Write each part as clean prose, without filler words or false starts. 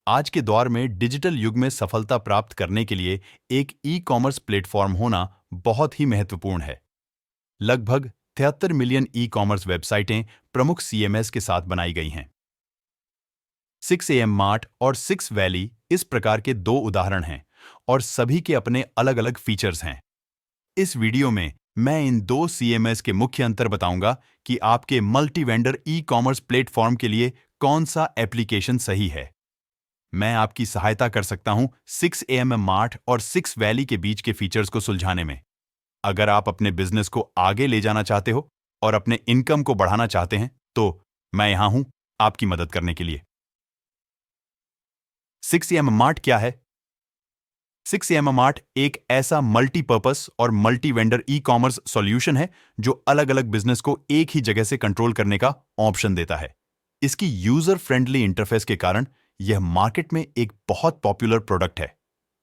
आज के दौर में डिजिटल युग में सफलता प्राप्त करने के लिए एक ई कॉमर्स प्लेटफॉर्म होना बहुत ही महत्वपूर्ण है। लगभग 73 मिलियन ई कॉमर्स वेबसाइटें प्रमुख सीएमएस के साथ बनाई गई हैं। 6am मार्ट और 6 वैली इस प्रकार के दो उदाहरण हैं और सभी के अपने अलग अलग फीचर्स हैं। इस वीडियो में मैं इन दो सीएमएस के मुख्य अंतर बताऊंगा कि आपके multi vendor e commerce platform के लिए कौन सा एप्लीकेशन सही है। मैं आपकी सहायता कर सकता हूं 6am मार्ट और 6 वैली के बीच के फीचर्स को सुलझाने में। अगर आप अपने बिजनेस को आगे ले जाना चाहते हो और अपने इनकम को बढ़ाना चाहते हैं तो मैं यहां हूं आपकी मदद करने के लिए। 6am मार्ट क्या है? 6am मार्ट एक ऐसा मल्टीपर्पस और multi vendor e commerce solution है जो अलग अलग बिजनेस को एक ही जगह से कंट्रोल करने का ऑप्शन देता है। इसकी यूजर फ्रेंडली इंटरफेस के कारण यह मार्केट में एक बहुत पॉपुलर प्रोडक्ट है।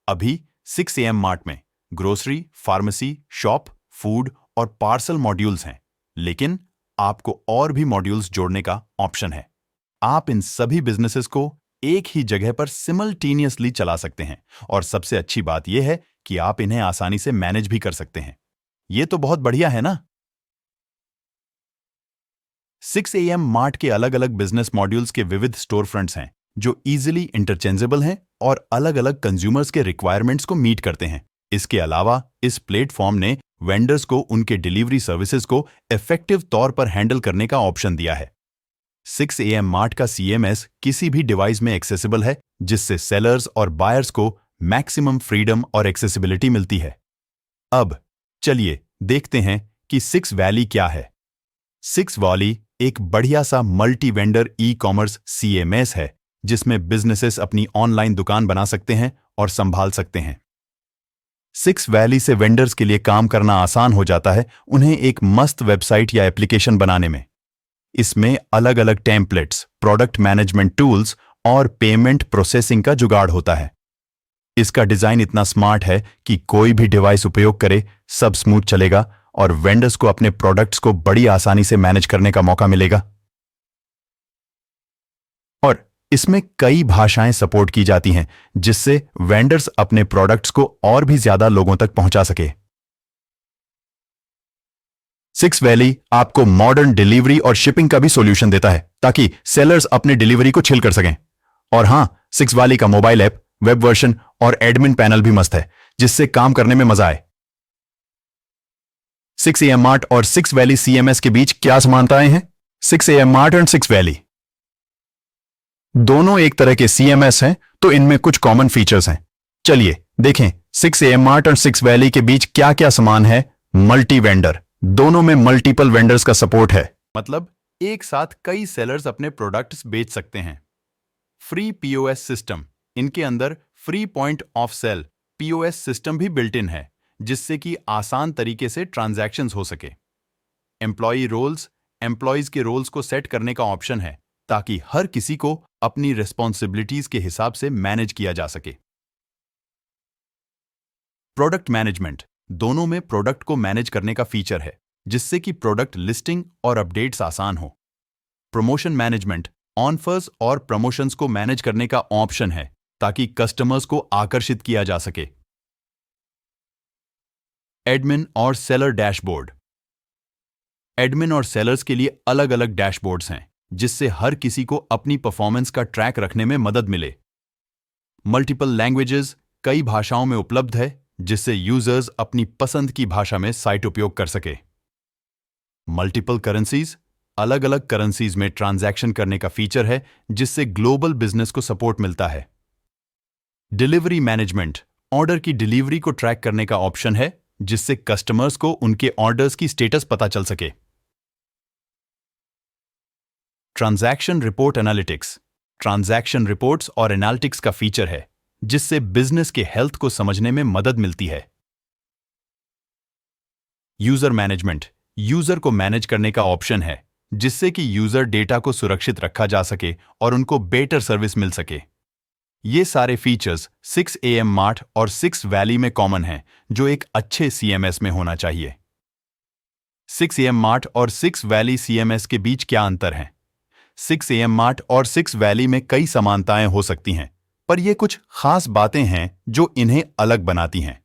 अभी 6am मार्ट में ग्रोसरी, फार्मेसी, शॉप, फूड और पार्सल मॉड्यूल्स हैं, लेकिन आपको और भी मॉड्यूल्स जोड़ने का ऑप्शन है। आप इन सभी बिजनेसेस को एक ही जगह पर सिमल्टेनियसली चला सकते हैं और सबसे अच्छी बात यह है कि आप इन्हें आसानी से मैनेज भी कर सकते हैं। यह तो बहुत बढ़िया है ना? 6am मार्ट के अलग अलग बिजनेस मॉड्यूल्स के विविध स्टोर फ्रंट्स हैं जो इजीली इंटरचेंजेबल हैं और अलग अलग कंज्यूमर्स के रिक्वायरमेंट्स को मीट करते हैं। इसके अलावा इस प्लेटफॉर्म ने वेंडर्स को उनके डिलीवरी सर्विसेज को इफेक्टिव तौर पर हैंडल करने का ऑप्शन दिया है। 6am मार्ट का सीएमएस किसी भी डिवाइस में एक्सेसिबल है, जिससे सेलर्स और बायर्स को मैक्सिमम फ्रीडम और एक्सेसिबिलिटी मिलती है। अब चलिए देखते हैं कि 6 वैली क्या है। 6 वैली एक बढ़िया सा multi vendor e commerce CMS है जिसमें बिजनेसेस अपनी ऑनलाइन दुकान बना सकते हैं और संभाल सकते हैं। 6 वैली से वेंडर्स के लिए काम करना आसान हो जाता है, उन्हें एक मस्त वेबसाइट या एप्लीकेशन बनाने में। इसमें अलग अलग टेम्पलेट्स, प्रोडक्ट मैनेजमेंट टूल्स और पेमेंट प्रोसेसिंग का जुगाड़ होता है। इसका डिजाइन इतना स्मार्ट है कि कोई भी डिवाइस उपयोग करे सब स्मूथ चलेगा और वेंडर्स को अपने प्रोडक्ट्स को बड़ी आसानी से मैनेज करने का मौका मिलेगा। और इसमें कई भाषाएं सपोर्ट की जाती हैं, जिससे वेंडर्स अपने प्रोडक्ट्स को और भी ज्यादा लोगों तक पहुंचा सके। 6 वैली आपको मॉडर्न डिलीवरी और शिपिंग का भी सॉल्यूशन देता है ताकि सेलर्स अपने डिलीवरी को चिल कर सकें। और हां, 6 वैली का मोबाइल ऐप, वेब वर्जन और एडमिन पैनल भी मस्त है, जिससे काम करने में मजा आए। 6am मार्ट और 6 वैली सीएमएस के बीच क्या समानताएं हैं? 6am मार्ट और 6 वैली दोनों एक तरह के सीएमएस हैं, तो इनमें कुछ कॉमन फीचर्स हैं। चलिए देखें 6am मार्ट और 6 वैली के बीच क्या क्या समान है। मल्टी वेंडर, दोनों में मल्टीपल वेंडर्स का सपोर्ट है, मतलब एक साथ कई सेलर्स अपने प्रोडक्ट्स बेच सकते हैं। फ्री पीओएस सिस्टम, इनके अंदर free point of sale POS system भी बिल्ट इन है, जिससे कि आसान तरीके से ट्रांजैक्शंस हो सके। एम्प्लॉई रोल्स, एम्प्लॉयज के रोल्स को सेट करने का ऑप्शन है ताकि हर किसी को अपनी रिस्पॉन्सिबिलिटीज के हिसाब से मैनेज किया जा सके। प्रोडक्ट मैनेजमेंट, दोनों में प्रोडक्ट को मैनेज करने का फीचर है, जिससे कि प्रोडक्ट लिस्टिंग और अपडेट्स आसान हो। प्रमोशन मैनेजमेंट, ऑफर्स और प्रमोशंस को मैनेज करने का ऑप्शन है ताकि कस्टमर्स को आकर्षित किया जा सके। एडमिन और सेलर डैशबोर्ड, एडमिन और सेलर्स के लिए अलग अलग डैशबोर्ड्स हैं, जिससे हर किसी को अपनी परफॉर्मेंस का ट्रैक रखने में मदद मिले। मल्टीपल लैंग्वेजेस, कई भाषाओं में उपलब्ध है, जिससे यूजर्स अपनी पसंद की भाषा में साइट उपयोग कर सके। मल्टीपल करेंसीज, अलग अलग करेंसीज में ट्रांजैक्शन करने का फीचर है, जिससे ग्लोबल बिजनेस को सपोर्ट मिलता है। डिलीवरी मैनेजमेंट, ऑर्डर की डिलीवरी को ट्रैक करने का ऑप्शन है, जिससे कस्टमर्स को उनके ऑर्डर्स की स्टेटस पता चल सके। Transaction report analytics, transaction reports और एनालिटिक्स का फीचर है, जिससे बिजनेस के हेल्थ को समझने में मदद मिलती है। यूजर मैनेजमेंट, यूजर को मैनेज करने का ऑप्शन है, जिससे कि यूजर डेटा को सुरक्षित रखा जा सके और उनको बेटर सर्विस मिल सके। ये सारे फीचर्स 6am मार्ट और 6 वैली में कॉमन हैं, जो एक अच्छे सीएमएस में होना चाहिए। 6am मार्ट और 6 वैली सीएमएस के बीच क्या अंतर है? 6am मार्ट और 6 वैली में कई समानताएं हो सकती हैं, पर ये कुछ खास बातें हैं जो इन्हें अलग बनाती हैं।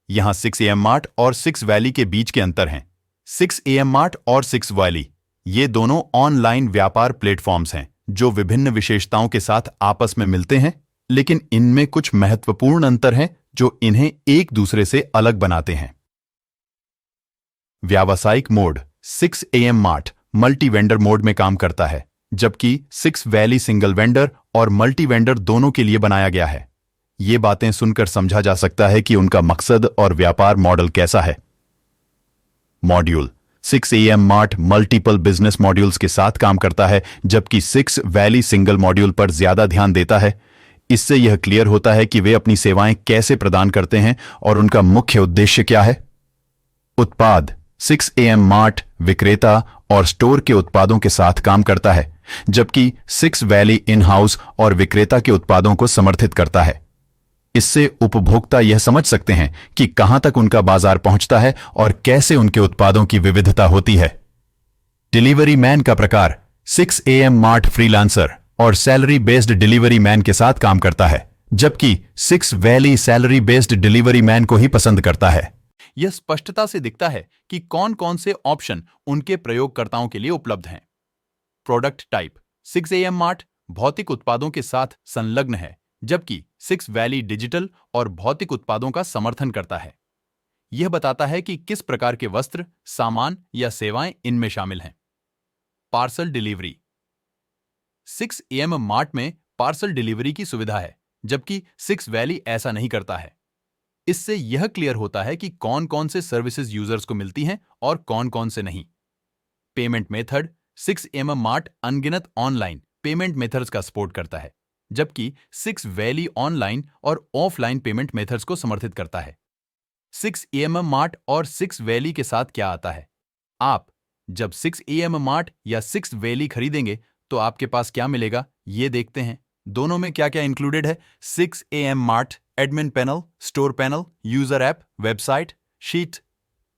यहां 6 AM मार्ट और 6 वैली के बीच के अंतर हैं। 6 AM मार्ट और 6 वैली ये दोनों ऑनलाइन व्यापार प्लेटफॉर्म्स हैं जो विभिन्न विशेषताओं के साथ आपस में मिलते हैं, लेकिन इनमें कुछ महत्वपूर्ण अंतर हैं जो इन्हें एक दूसरे से अलग बनाते हैं। व्यावसायिक mode 6 AM mart multi vendor mode में काम करता है, जबकि 6 वैली सिंगल वेंडर और मल्टी वेंडर दोनों के लिए बनाया गया है। ये बातें सुनकर समझा जा सकता है कि उनका मकसद और व्यापार मॉडल कैसा है। Module 6 AM mart multiple business modules के साथ काम करता है, जबकि 6 वैली सिंगल मॉड्यूल पर ज्यादा ध्यान देता है। इससे यह क्लियर होता है कि वे अपनी सेवाएं कैसे प्रदान करते हैं और उनका मुख्य उद्देश्य क्या है। उत्पाद 6 AM मार्ट विक्रेता और स्टोर के उत्पादों के साथ काम करता है, जबकि 6 वैली इन हाउस और विक्रेता के उत्पादों को समर्थित करता है। इससे उपभोक्ता यह समझ सकते हैं कि कहां तक उनका बाजार पहुंचता है और कैसे उनके उत्पादों की विविधता होती है। डिलीवरी मैन का प्रकार 6 AM मार्ट फ्रीलांसर और सैलरी बेस्ड डिलीवरी मैन के साथ काम करता है, जबकि 6 valley salary based delivery man को ही पसंद करता है। यह स्पष्टता से दिखता है कि कौन कौन से ऑप्शन उनके प्रयोगकर्ताओं के लिए उपलब्ध हैं। प्रोडक्ट टाइप 6 AM मार्ट भौतिक उत्पादों के साथ संलग्न है, जबकि 6 वैली डिजिटल और भौतिक उत्पादों का समर्थन करता है। यह बताता है कि किस प्रकार के वस्त्र, सामान या सेवाएं इनमें शामिल हैं। पार्सल डिलीवरी 6 AM मार्ट में पार्सल डिलीवरी की सुविधा है, जबकि 6 वैली ऐसा नहीं करता है। इससे यह क्लियर होता है कि कौन कौन से सर्विसेज यूजर्स को मिलती हैं और कौन कौन से नहीं। पेमेंट मेथड 6 AM मार्ट अनगिनत ऑनलाइन पेमेंट मेथड्स का सपोर्ट करता है, जबकि 6 वैली ऑनलाइन और ऑफलाइन पेमेंट मेथड्स को समर्थित करता है। 6 AM मार्ट और 6 वैली के साथ क्या आता है? आप जब 6 AM मार्ट या 6 वैली खरीदेंगे तो आपके पास क्या मिलेगा, ये देखते हैं। दोनों में क्या क्या इंक्लूडेड है। 6 AM mart admin panel, store panel, user app, website, sheet.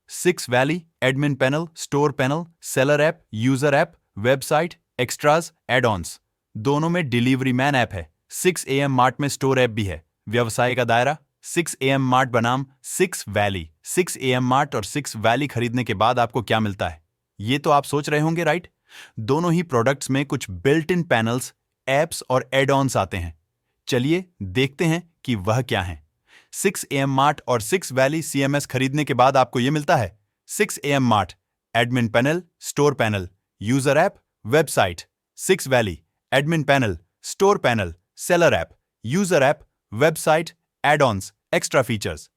6 valley admin panel, store panel, seller app, user app, website, extras, add ons. दोनों में डिलीवरी मैन ऐप है। 6 AM मार्ट में स्टोर ऐप भी है। व्यवसाय का दायरा 6 AM मार्ट बनाम 6 वैली। 6 AM मार्ट और 6 वैली खरीदने के बाद आपको क्या मिलता है, ये तो आप सोच रहे होंगे, राइट? दोनों ही प्रोडक्ट्स में कुछ बिल्ट इन पैनल्स, एप्स और एड ऑन्स आते हैं। चलिए देखते हैं कि वह क्या है। 6 AM मार्ट और 6 वैली CMS खरीदने के बाद आपको यह मिलता है। 6 AM mart admin panel, store panel, user app, website. 6 valley admin panel, store panel, seller app, user app, website, add ons, extra features.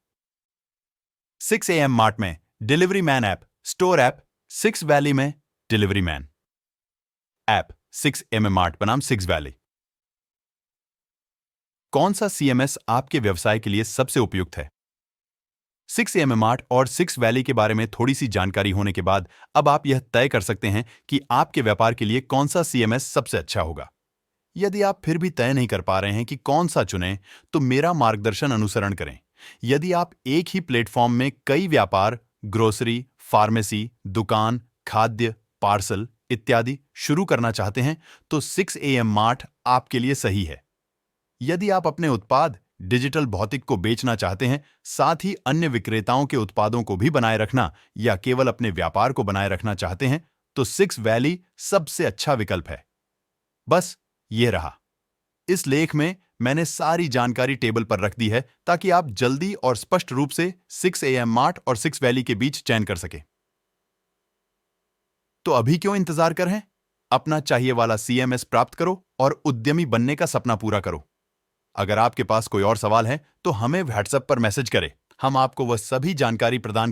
6 AM mart में delivery man app, store app. 6 Valley में delivery man app. 6 AM Mart बनाम 6 valley. कौन सा CMS आपके व्यवसाय के लिए सबसे उपयुक्त है? 6 AM मार्ट और 6 वैली के बारे में थोड़ी सी जानकारी होने के बाद अब आप यह तय कर सकते हैं कि आपके व्यापार के लिए कौन सा CMS सबसे अच्छा होगा। यदि आप फिर भी तय नहीं कर पा रहे हैं कि कौन सा चुनें, तो मेरा मार्गदर्शन अनुसरण करें। यदि आप एक ही प्लेटफॉर्म में कई व्यापार, ग्रोसरी, फार्मेसी, दुकान, खाद्य, पार्सल इत्यादि शुरू करना चाहते हैं, तो 6 AM मार्ट आपके लिए सही है। यदि आप अपने उत्पाद डिजिटल भौतिक को बेचना चाहते हैं, साथ ही अन्य विक्रेताओं के उत्पादों को भी बनाए रखना या केवल अपने व्यापार को बनाए रखना चाहते हैं, तो 6 वैली सबसे अच्छा विकल्प है। बस ये रहा। इस लेख में मैंने सारी जानकारी टेबल पर रख दी है ताकि आप जल्दी और स्पष्ट रूप से 6 AM मार्ट और 6 वैली के बीच चयन कर सकें। तो अभी क्यों इंतजार कर रहे हैं? अपना चाहिए वाला CMS प्राप्त करो और उद्यमी बनने का सपना पूरा करो। अगर आपके पास कोई और सवाल है तो हमें WhatsApp पर मैसेज करें। हम आपको वह सभी जानकारी प्रदान